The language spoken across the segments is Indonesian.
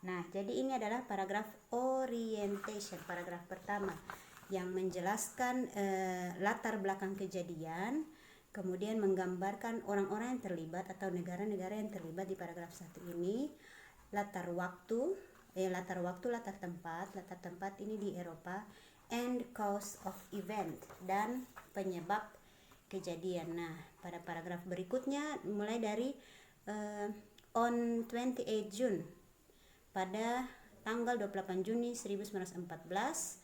Nah, jadi ini adalah paragraf orientation, paragraf pertama yang menjelaskan latar belakang kejadian, kemudian menggambarkan orang-orang yang terlibat atau negara-negara yang terlibat di paragraf 1 ini, latar tempat ini di Eropa, and cause of event, dan penyebab kejadian. Nah, pada paragraf berikutnya mulai dari on 28 June, pada tanggal 28 Juni 1914,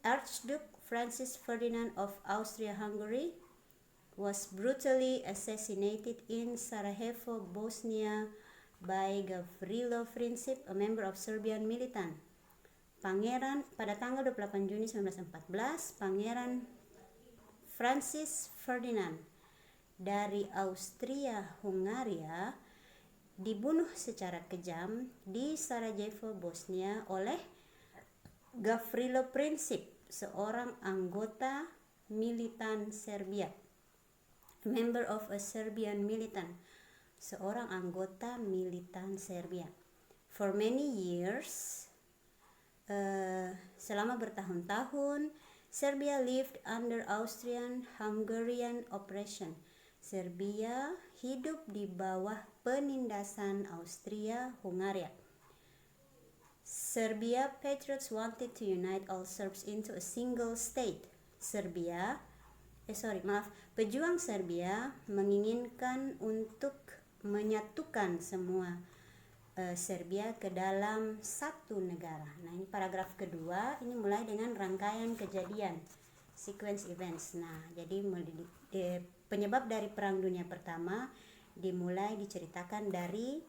Archduke Francis Ferdinand of Austria-Hungary was brutally assassinated in Sarajevo, Bosnia by Gavrilo Princip, a member of Serbian militant. Pada tanggal 28 Juni 1914, Pangeran Francis Ferdinand dari Austria-Hungaria dibunuh secara kejam di Sarajevo, Bosnia oleh Gavrilo Princip, seorang anggota militan Serbia, member of a Serbian militant, seorang anggota militan Serbia. For many years, selama bertahun-tahun, Serbia lived under Austrian-Hungarian oppression. Serbia hidup di bawah penindasan Austria-Hungaria. Serbia patriots wanted to unite all Serbs into a single state. Pejuang Serbia menginginkan untuk menyatukan semua Serbia ke dalam satu negara. Nah, ini paragraf kedua, ini mulai dengan rangkaian kejadian, sequence events. Nah, jadi penyebab dari Perang Dunia Pertama dimulai diceritakan dari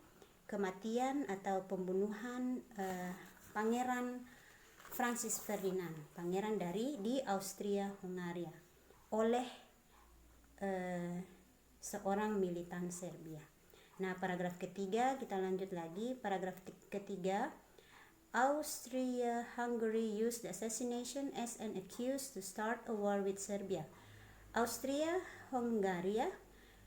kematian atau pembunuhan Pangeran Francis Ferdinand, pangeran di Austria-Hungaria, oleh seorang militan Serbia. Nah, paragraf ketiga, kita lanjut lagi. Paragraf ketiga, Austria-Hungary used the assassination as an excuse to start a war with Serbia. Austria-Hungaria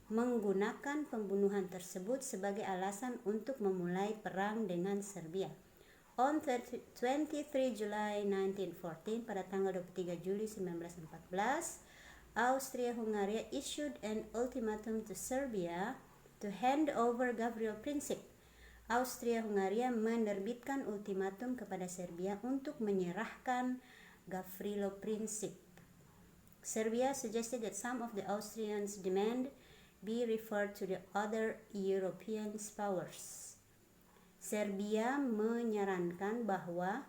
menggunakan pembunuhan tersebut sebagai alasan untuk memulai perang dengan Serbia. On 23 July 1914, pada tanggal 23 Juli 1914, Austria-Hungaria issued an ultimatum to Serbia to hand over Gavrilo Princip. Austria-Hungaria menerbitkan ultimatum kepada Serbia untuk menyerahkan Gavrilo Princip. Serbia suggested that some of the Austrians' demand be referred to the other European powers. Serbia menyarankan bahwa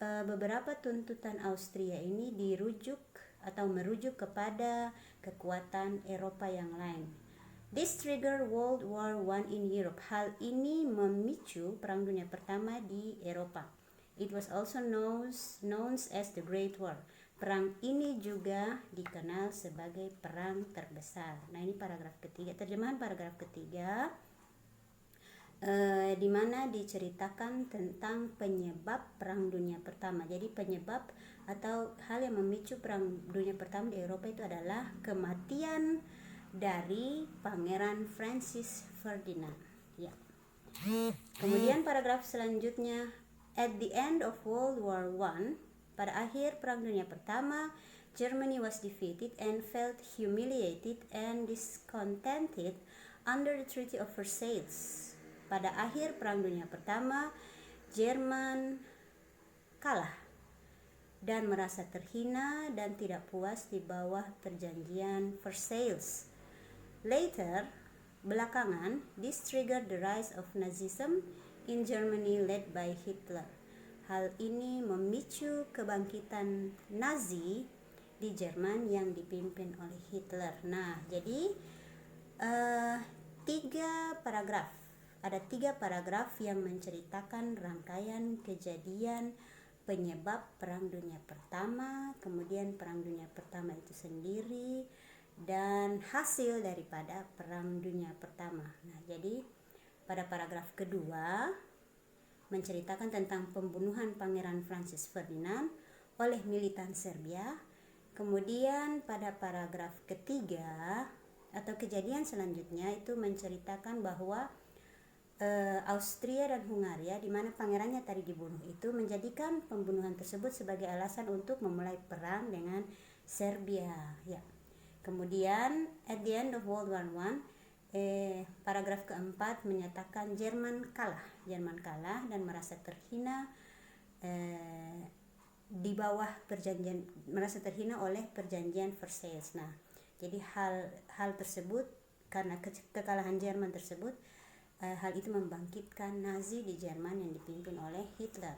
beberapa tuntutan Austria ini merujuk kepada kekuatan Eropa yang lain. This triggered World War I in Europe. Hal ini memicu Perang Dunia Pertama di Eropa. It was also known as the Great War. Perang ini juga dikenal sebagai perang terbesar. Nah, ini paragraf ketiga, terjemahan paragraf ketiga, di mana diceritakan tentang penyebab Perang Dunia Pertama. Jadi penyebab atau hal yang memicu Perang Dunia Pertama di Eropa itu adalah kematian dari Pangeran Francis Ferdinand. Ya. Kemudian paragraf selanjutnya, at the end of World War I, pada akhir Perang Dunia Pertama, Germany was defeated and felt humiliated and discontented under the Treaty of Versailles. Pada akhir Perang Dunia Pertama, Jerman kalah dan merasa terhina dan tidak puas di bawah perjanjian Versailles. Later, belakangan, this triggered the rise of Nazism in Germany led by Hitler. Hal ini memicu kebangkitan Nazi di Jerman yang dipimpin oleh Hitler. Nah, jadi ada tiga paragraf yang menceritakan rangkaian kejadian penyebab Perang Dunia Pertama, kemudian Perang Dunia Pertama itu sendiri, dan hasil daripada Perang Dunia Pertama. Nah, jadi pada paragraf kedua menceritakan tentang pembunuhan Pangeran Francis Ferdinand oleh militan Serbia. Kemudian pada paragraf ketiga atau kejadian selanjutnya itu menceritakan bahwa Austria dan Hungaria, di mana pangerannya tadi dibunuh itu, menjadikan pembunuhan tersebut sebagai alasan untuk memulai perang dengan Serbia. Ya. Kemudian at the end of World War I, paragraf keempat menyatakan Jerman kalah dan merasa terhina di bawah perjanjian, merasa terhina oleh perjanjian Versailles. Nah, jadi hal tersebut, karena kekalahan Jerman tersebut, hal itu membangkitkan Nazi di Jerman yang dipimpin oleh Hitler.